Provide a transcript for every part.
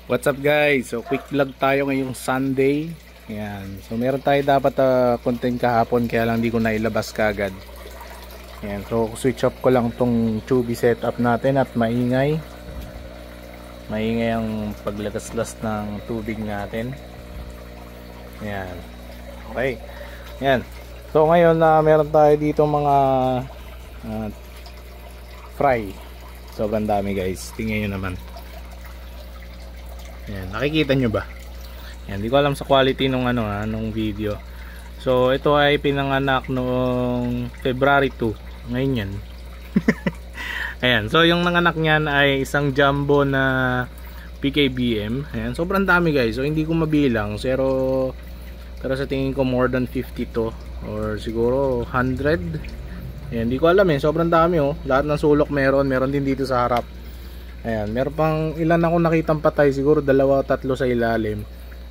What's up guys? So quick vlog tayo ngayong Sunday. Ayan. So meron tayo dapat content kahapon kaya lang di ko nailabas kagad. Ayan. So switch off ko lang tong tubey setup natin at maingay. Maingay ang paglagas-las ng tubig natin. Ayan. Okay. Ayan. So ngayon meron tayo dito mga fry. Sobrang dami guys. Tingnan nyo naman. Ayan, nakikita nyo ba? Ayan, di ko alam sa quality nung nung video. So ito ay pinanganak noong February 2. Ngayon yan. Ayan, so yung nanganak niyan ay isang jumbo na PKBM. Ayan, sobrang dami guys. So hindi ko mabilang, pero sa tingin ko more than 50 to or siguro 100. Ayan, di ko alam sobrang dami Lahat ng sulok meron din dito sa harap. Ayan, meron pang ilan ako nakitang patay, siguro 2 o 3 sa ilalim.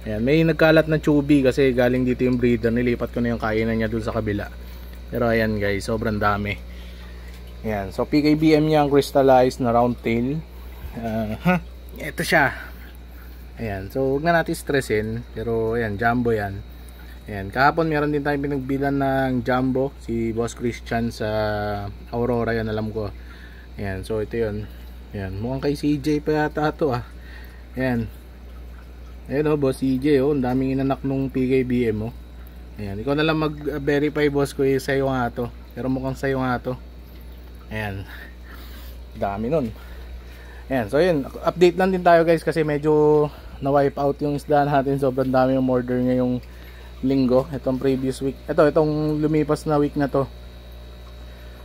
Ayan, may nagkalat na chubby kasi galing dito yung breeder, nilipat ko na yung kainan niya dun sa kabila. Pero ayan guys, sobrang dami. Ayan, so PKBM niya ang crystallized na round tail. Ito siya. Ayan, so huwag na natin stressin, pero ayan, jumbo yan. Ayan, kahapon meron din tayong pinagbilan ng jumbo, si Boss Christian sa Aurora, yan alam ko. Ayan, so ito yun. Ayan, mukhang kay CJ pa yata ito Ayan. Ayan Boss CJ ang daming inanak nung PKBM Ayan, ikaw na lang mag-verify boss ko sa'yo nga to. Pero mukhang sa'yo nga to. Ayan. Dami nun. Ayan, so yun, update lang din tayo guys kasi medyo na-wipe out yung isda natin. Sobrang dami yung order ngayong linggo. Itong previous week. Itong lumipas na week na to.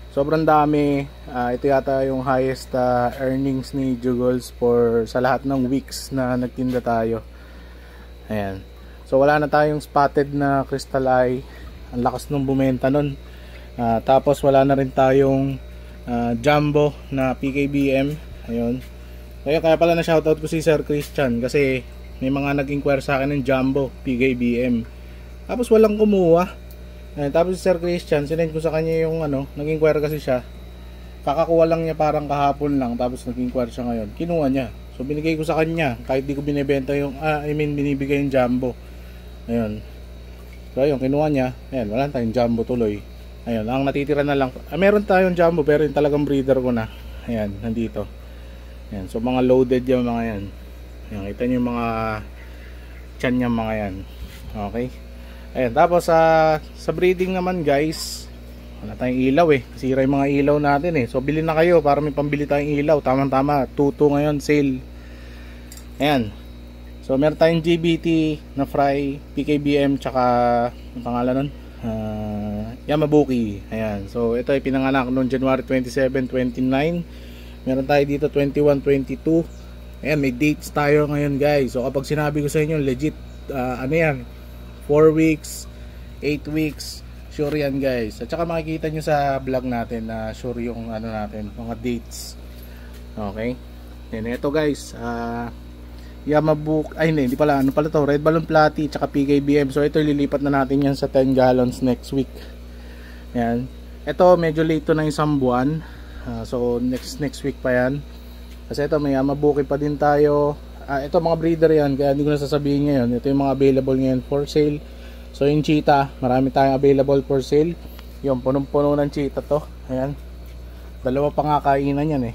Sobrang dami. Ito yata yung highest earnings ni Juggles sa lahat ng weeks na nagtinda tayo. Ayan. So wala na tayong spotted na crystal eye. Ang lakas nung bumenta nun. Tapos wala na rin tayong jumbo na PKBM. Ayun. Kaya pala na shoutout ko si Sir Christian kasi may mga nag-inquire sa akin ng jumbo PKBM. Tapos walang kumuha. Ayan, tapos si Sir Christian, sinend ko sa kanya yung nag-inquire kasi siya. Kakakuha lang niya parang kahapon lang, tapos nag-inquire siya ngayon. Kinuha niya. So binigay ko sa kanya, kahit di ko binibenta yung, binibigay yung jumbo. Ayun. So ayun, kinuha niya. Ayan, wala tayong jumbo tuloy. Ayun, ang natitira na lang. Meron tayong jumbo, pero yung talagang breeder ko na. Ayan, nandito. Ayan, so mga loaded yung mga yan. Ayan, kita niyo yung mga tiyan niya mga yan. Okay. Ayan, tapos sa breeding naman guys, wala tayong ilaw sira yung mga ilaw natin so bili na kayo para may pambili tayong ilaw. Tamang tama, 2-2 ngayon sale. Ayan, so meron tayong GBT na fry, PKBM, tsaka ang pangalan nun, Yamabuki. Ayan, so ito ay pinanganak noong January 27, 29. Meron tayo dito 21, 22. Ayan, may dates tayo ngayon guys. So kapag sinabi ko sa inyo legit, yan 4 weeks, 8 weeks, sure yan guys. At saka makikita nyo sa vlog natin na sure yung natin, mga dates. Okay. Then ito guys, Yamabuki, hindi pala, to, Red Balloon Platy, tsaka PKBM. So ito lilipat na natin yan sa 10 gallons next week. Yan. Ito medyo late to na isang buwan. So next week pa yan. Kasi ito may Yamabuki pa din tayo. Ito mga breeder yan, kaya hindi ko na sasabihin ngayon. Ito yung mga available ngayon for sale. So yung cheetah, marami tayong available for sale. Yung punong-puno ng cheetah to. Ayan. 2 pa nga kainan yan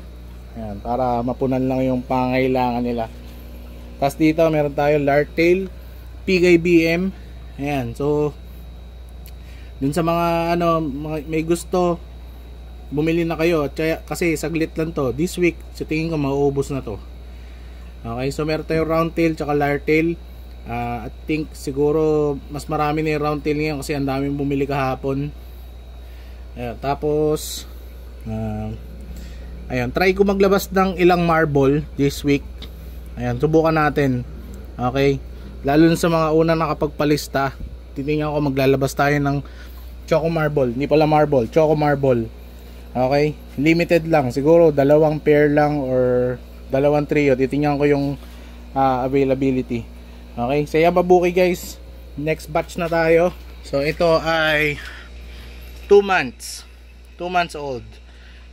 Ayan, para mapunan lang yung pangailangan nila. Tapos dito meron tayo lartail, PKBM. Ayan, so dun sa mga may gusto, bumili na kayo. Kasi saglit lang to. This week, sa tingin ko mauubos na to. Okay, so meron tayong round tail tsaka lartail. I think siguro mas marami na yung round tail ngayon kasi ang daming bumili kahapon. Ayan, tapos ayan, try ko maglabas ng ilang marble this week. Ayan, subukan natin. Okay, lalo na sa mga unang nakapagpalista, titingnan ko maglalabas tayo ng choco marble. Hindi pala marble, choco marble. Okay, limited lang, siguro 2 pair lang or 2 trio. Titingnan ko yung availability. Okay, sa Yamabuki guys, next batch na tayo. So ito ay 2 months old.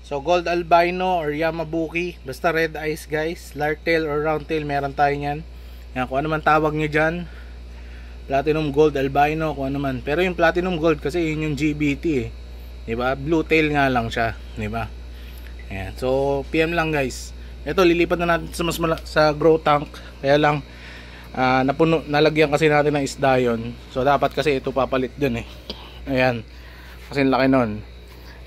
So So gold albino or Yamabuki, basta red eyes guys, lartail or roundtail, meron tayo niyan. Yan, kung ano man tawag niyo diyan. Platinum gold albino, kung ano man. Pero yung platinum gold kasi yun yung GBT eh. 'Di ba? Blue tail nga lang siya, 'di ba? Ayan. So PM lang guys. Ito lilipat na natin sa sa grow tank. Kaya lang napuno, nalagyan kasi natin ng isda yon. So dapat kasi ito papalit dun eh. Ayan. Kasi laki nun.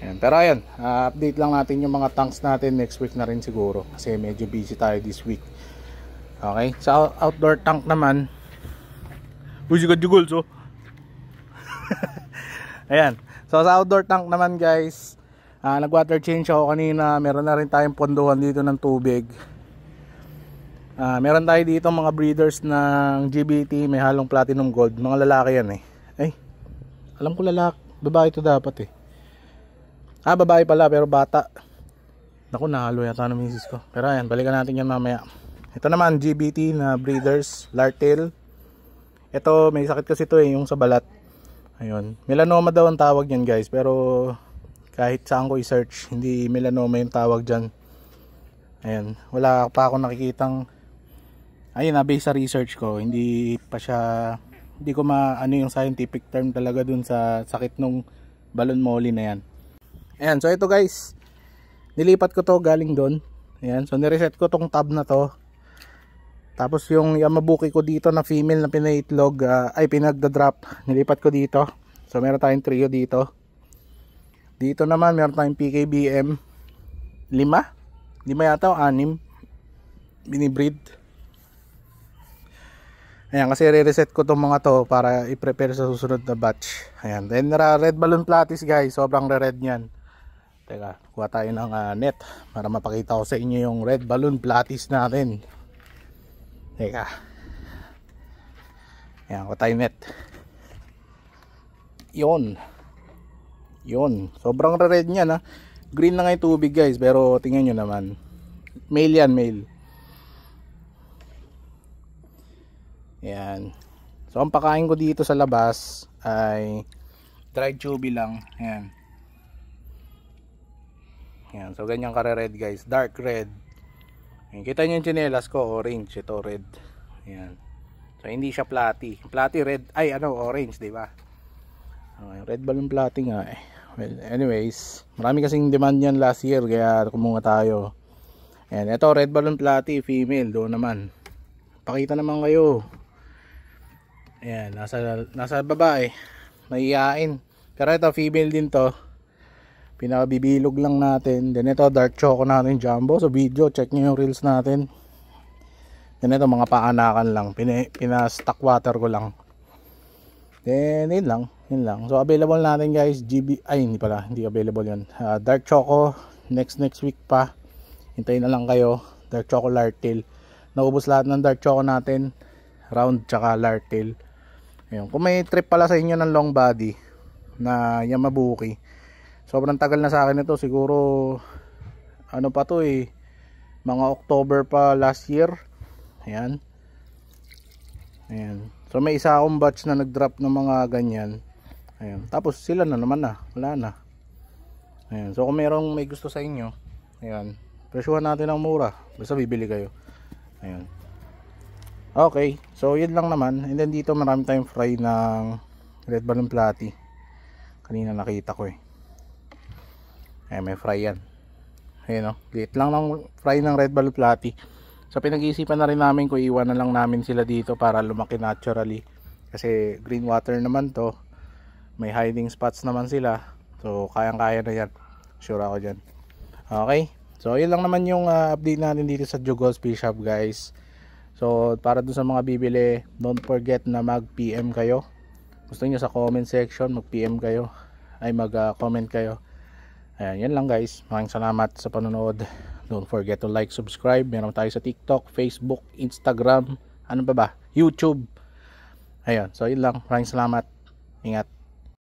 Ayan. Pero ayan, update lang natin yung mga tanks natin next week na rin siguro. Kasi medyo busy tayo this week. Okay. Sa outdoor tank naman. Uy, sigad-jugol so. Ayan. So sa outdoor tank naman guys, nag water change ako kanina. Meron na rin tayong ponduhan dito ng tubig. Meron tayo dito mga breeders ng GBT, may halong platinum gold. Mga lalaki yan eh. Ay, alam ko lalaki, babae ito dapat eh. Babae pala pero bata. Naku, nahalo yata ng misis ko. Pero ayan, balikan natin yan mamaya. Ito naman GBT na breeders, lartail. Ito may sakit kasi ito eh, yung sa balat. Ayun, melanoma daw ang tawag yan guys. Pero kahit saan ko i-search, hindi melanoma yung tawag dyan. Ayan, wala pa ako nakikitang, ayun based sa research ko, hindi ko maano yung scientific term talaga dun sa sakit nung balon molly na yan. Ayan, so ito guys, nilipat ko to galing dun. Ayan, so nireset ko tong tab na to. Tapos yung Yamabuki ko dito na female na pinaitlog, pinagda-drop, nilipat ko dito. So meron tayong trio dito. Dito naman meron tayong PKBM 5 yata o 6 binibreed. Ayan, kasi re-reset ko itong mga to para i-prepare sa susunod na batch. Ayan, then red balloon platis guys, sobrang red nyan. Teka, kuha tayo ng net para mapakita ko sa inyo yung red balloon platis natin. Teka, ayan, kuha tayo net. Yun, sobrang red nyan ha. Green na nga yung tubig guys, pero tingnan nyo naman, male yan, male. Ayan. So ang pakain ko dito sa labas ay dried chubby lang. Ayan. Ayan. So ganyan kare-red guys, dark red. Ayan. Kita nyo yung tsinelas ko, orange, ito red. Ayan. So hindi siya platy. Platy red, orange, di ba? Okay, red balloon platy nga eh. Well, anyways, marami kasing demand yan last year kaya kumuha tayo. Ayan, ito red balloon platy, female, doon naman. Pakita naman kayo. Ayan, nasa babae. Mahihain. Pero ito, female din to. Pinakabibilog lang natin. Then ito, dark choco natin, jumbo. So video, check nyo yung reels natin. Then ito, mga paanakan lang. Pina-stock water ko lang. Then, yun lang. So available natin guys, hindi available yun. Dark choco, next week pa. Hintayin na lang kayo. Dark choco lartail. Naubos lahat ng dark choco natin. Round tsaka lartail. Ayun. Kung may trip pala sa inyo ng long body na Yamabuki, sobrang tagal na sa akin ito. Siguro ano pa to eh, mga October pa last year. Ayan. So may isa akong batch na nag-drop ng mga ganyan. Ayan. Tapos sila na naman na. Wala na. Ayan. So kung may gusto sa inyo, ayan, presyuhan natin ng mura. Basta bibili kayo. Ayan. Okay. So yun lang naman. And then dito marami tayong fry ng red balloon platy. Kanina nakita ko eh. Ayan, may fry yan. Ayan o. Liit lang ng fry ng red balloon platy. So pinag-iisipan na rin namin kung iwan na lang namin sila dito para lumaki naturally. Kasi green water naman to. May hiding spots naman sila. So kayang-kaya na yan. Sure ako dyan. Okay. So yun lang naman yung update natin dito sa Jugos Fish Shop guys. So para dun sa mga bibili, don't forget na mag-PM kayo. Gusto niyo sa comment section, mag-PM kayo. Mag-comment kayo. Ayan, yan lang guys. Maraming salamat sa panonood. Don't forget to like, subscribe. Meron tayo sa TikTok, Facebook, Instagram, ano pa ba? YouTube. Ayun, so yun lang. Maraming salamat. Ingat.